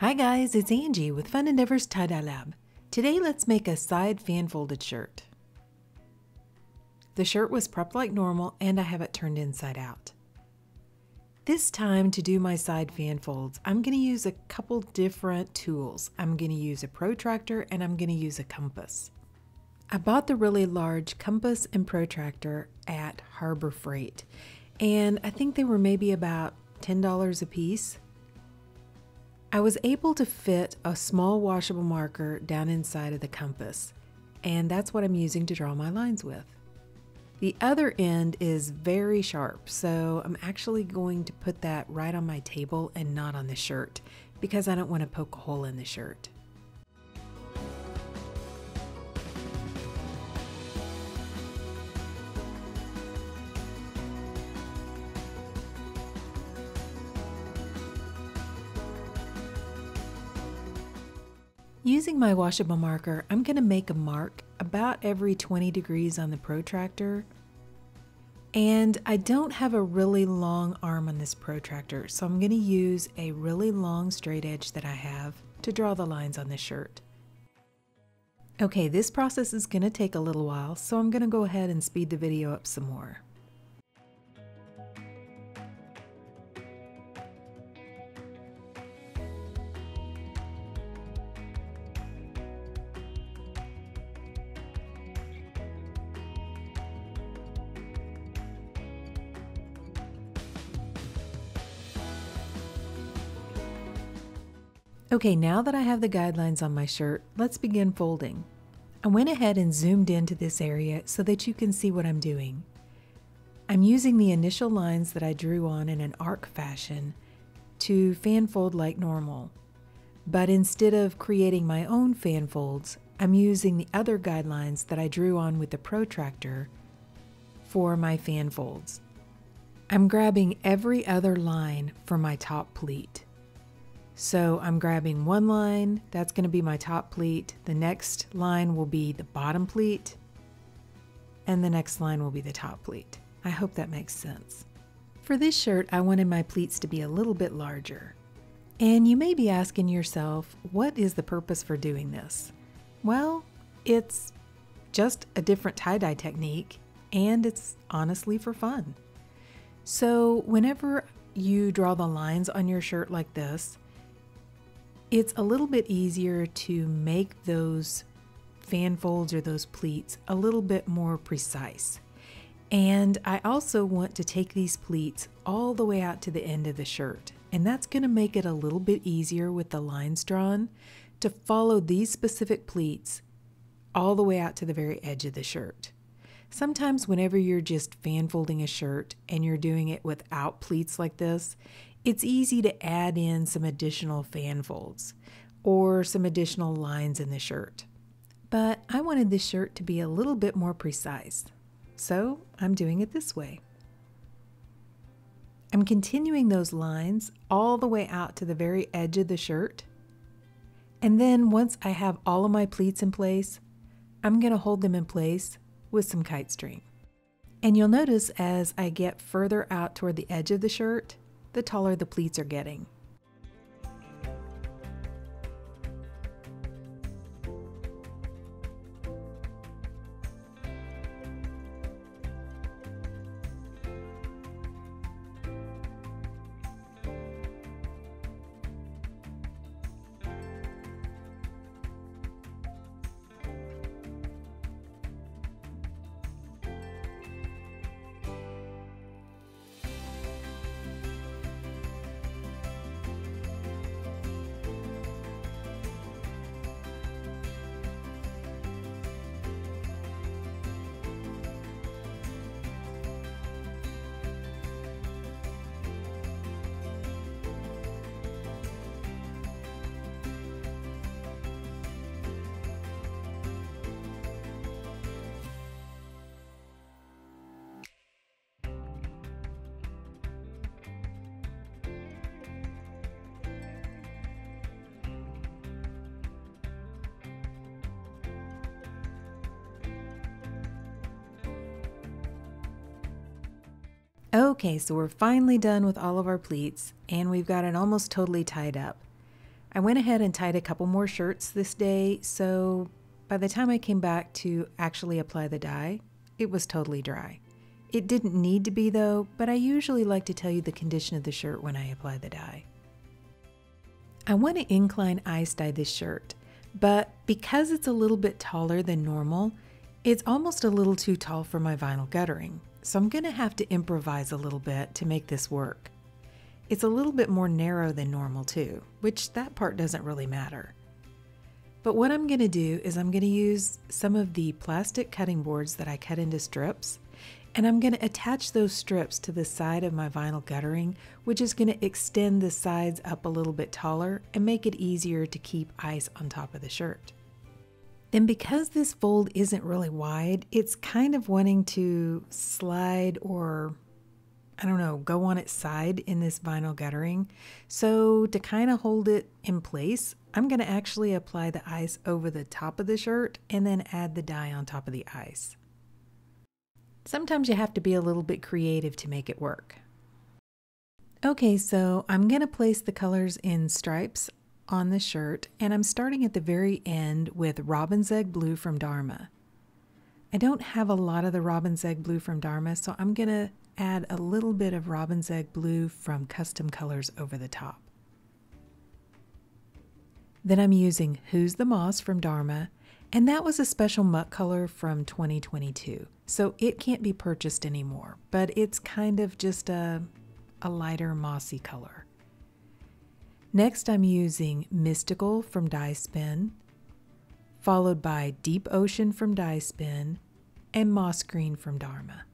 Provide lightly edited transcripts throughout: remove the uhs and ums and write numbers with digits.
Hi guys, it's Angie with Fun Endeavors Tie-Dye Lab. Today let's make a side fan folded shirt. The shirt was prepped like normal and I have it turned inside out. This time to do my side fan folds, I'm going to use a couple different tools. I'm going to use a protractor and I'm going to use a compass. I bought the really large compass and protractor at Harbor Freight and I think they were maybe about $10 a piece. I was able to fit a small washable marker down inside of the compass, and that's what I'm using to draw my lines with. The other end is very sharp, so I'm actually going to put that right on my table and not on the shirt because I don't want to poke a hole in the shirt. Using my washable marker, I'm going to make a mark about every 20 degrees on the protractor. And I don't have a really long arm on this protractor, so I'm going to use a really long straight edge that I have to draw the lines on this shirt. Okay, this process is going to take a little while, so I'm going to go ahead and speed the video up some more. Okay, now that I have the guidelines on my shirt, let's begin folding. I went ahead and zoomed into this area so that you can see what I'm doing. I'm using the initial lines that I drew on in an arc fashion to fan fold like normal. But instead of creating my own fan folds, I'm using the other guidelines that I drew on with the protractor for my fan folds. I'm grabbing every other line for my top pleat. So I'm grabbing one line, that's going to be my top pleat, the next line will be the bottom pleat, and the next line will be the top pleat. I hope that makes sense. For this shirt, I wanted my pleats to be a little bit larger. And you may be asking yourself, what is the purpose for doing this? Well, it's just a different tie-dye technique, and it's honestly for fun. So whenever you draw the lines on your shirt like this, it's a little bit easier to make those fan folds or those pleats a little bit more precise. And I also want to take these pleats all the way out to the end of the shirt. And that's going to make it a little bit easier with the lines drawn to follow these specific pleats all the way out to the very edge of the shirt. Sometimes whenever you're just fan folding a shirt and you're doing it without pleats like this, it's easy to add in some additional fan folds or some additional lines in the shirt. But I wanted this shirt to be a little bit more precise, so I'm doing it this way. I'm continuing those lines all the way out to the very edge of the shirt. And then once I have all of my pleats in place, I'm going to hold them in place with some kite string. And you'll notice as I get further out toward the edge of the shirt, the taller the pleats are getting. Okay, so we're finally done with all of our pleats and we've got it almost totally tied up. I went ahead and tied a couple more shirts this day, so by the time I came back to actually apply the dye, it was totally dry. It didn't need to be though, but I usually like to tell you the condition of the shirt when I apply the dye. I want to incline ice dye this shirt, but because it's a little bit taller than normal, it's almost a little too tall for my vinyl guttering, so I'm going to have to improvise a little bit to make this work. It's a little bit more narrow than normal too, which that part doesn't really matter. But what I'm going to do is I'm going to use some of the plastic cutting boards that I cut into strips, and I'm going to attach those strips to the side of my vinyl guttering, which is going to extend the sides up a little bit taller and make it easier to keep ice on top of the shirt. Then because this fold isn't really wide, it's kind of wanting to slide or, I don't know, go on its side in this vinyl guttering. So to kind of hold it in place, I'm going to actually apply the ice over the top of the shirt and then add the dye on top of the ice. Sometimes you have to be a little bit creative to make it work. Okay, so I'm going to place the colors in stripes on the shirt, and I'm starting at the very end with Robin's Egg Blue from Dharma. I don't have a lot of the Robin's Egg Blue from Dharma, so I'm going to add a little bit of Robin's Egg Blue from Custom Colors over the top. Then I'm using Who's the Moss from Dharma, and that was a special muck color from 2022, so it can't be purchased anymore, but it's kind of just a lighter mossy color. Next I'm using Mystical from Dye Spin, followed by Deep Ocean from Dye Spin, and Moss Green from Dharma.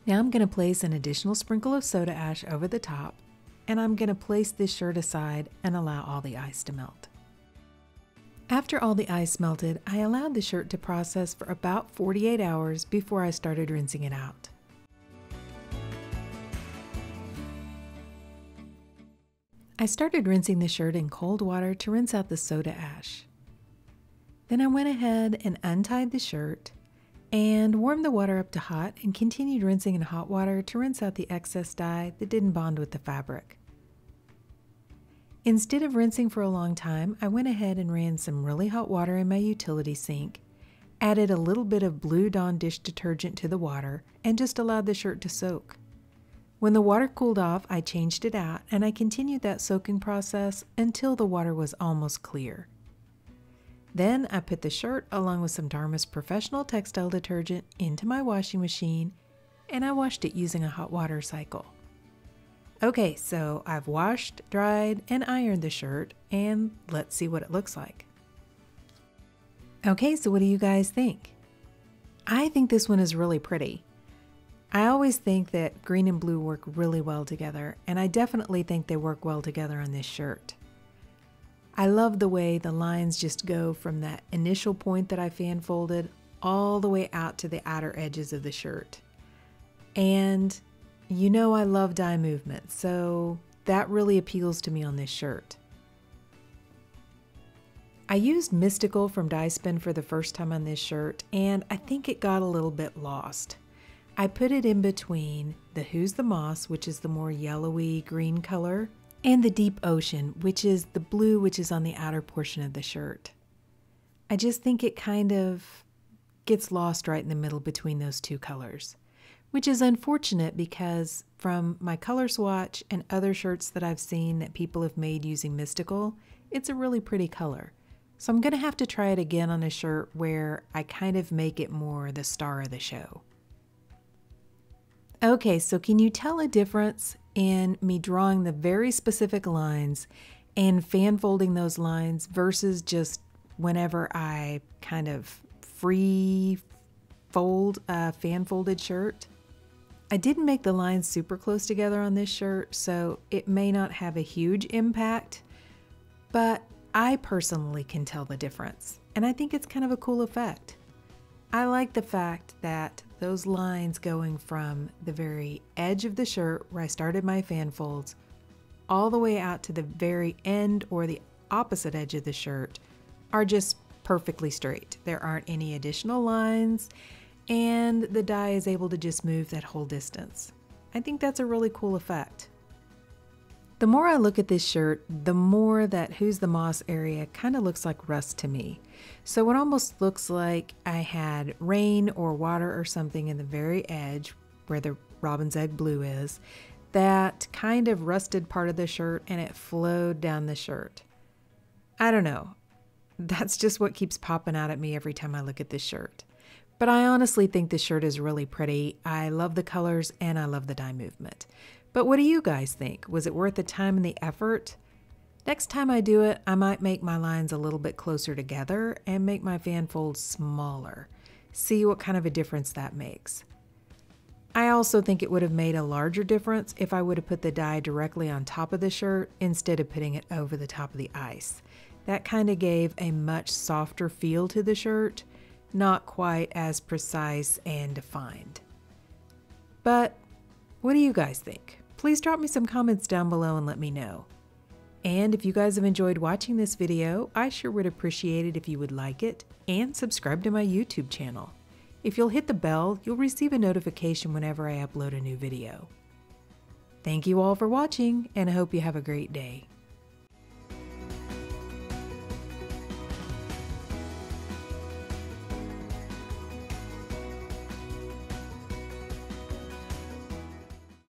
Now I'm going to place an additional sprinkle of soda ash over the top, and I'm going to place this shirt aside and allow all the ice to melt. After all the ice melted, I allowed the shirt to process for about 48 hours before I started rinsing it out. I started rinsing the shirt in cold water to rinse out the soda ash. Then I went ahead and untied the shirt and warmed the water up to hot and continued rinsing in hot water to rinse out the excess dye that didn't bond with the fabric. Instead of rinsing for a long time, I went ahead and ran some really hot water in my utility sink, added a little bit of Blue Dawn dish detergent to the water, and just allowed the shirt to soak. When the water cooled off, I changed it out and I continued that soaking process until the water was almost clear. Then I put the shirt along with some Dharma's professional textile detergent into my washing machine, and I washed it using a hot water cycle. Okay, so I've washed, dried, and ironed the shirt, and let's see what it looks like. Okay, so what do you guys think? I think this one is really pretty. I always think that green and blue work really well together, and I definitely think they work well together on this shirt. I love the way the lines just go from that initial point that I fan folded all the way out to the outer edges of the shirt. And you know I love dye movement, so that really appeals to me on this shirt. I used Mystical from Dye Spin for the first time on this shirt, and I think it got a little bit lost. I put it in between the Who's the Moss, which is the more yellowy green color, and the Deep Ocean, which is the blue, which is on the outer portion of the shirt. I just think it kind of gets lost right in the middle between those two colors, which is unfortunate because from my color swatch and other shirts that I've seen that people have made using Mystical, it's a really pretty color. So I'm going to have to try it again on a shirt where I kind of make it more the star of the show. Okay, so can you tell a difference in me drawing the very specific lines and fan folding those lines versus just whenever I kind of free fold a fan folded shirt? I didn't make the lines super close together on this shirt, so it may not have a huge impact, but I personally can tell the difference, and I think it's kind of a cool effect. I like the fact that those lines going from the very edge of the shirt where I started my fan folds all the way out to the very end or the opposite edge of the shirt are just perfectly straight. There aren't any additional lines, and the die is able to just move that whole distance. I think that's a really cool effect. The more I look at this shirt, the more that Who's the Moss area kind of looks like rust to me. So it almost looks like I had rain or water or something in the very edge where the robin's egg blue is, that kind of rusted part of the shirt, and it flowed down the shirt. I don't know. That's just what keeps popping out at me every time I look at this shirt. But I honestly think this shirt is really pretty. I love the colors and I love the dye movement. But what do you guys think? Was it worth the time and the effort? Next time I do it, I might make my lines a little bit closer together and make my fan folds smaller. See what kind of a difference that makes. I also think it would have made a larger difference if I would have put the dye directly on top of the shirt instead of putting it over the top of the ice. That kind of gave a much softer feel to the shirt, not quite as precise and defined. But what do you guys think? Please drop me some comments down below and let me know. And if you guys have enjoyed watching this video, I sure would appreciate it if you would like it and subscribe to my YouTube channel. If you'll hit the bell, you'll receive a notification whenever I upload a new video. Thank you all for watching, and I hope you have a great day.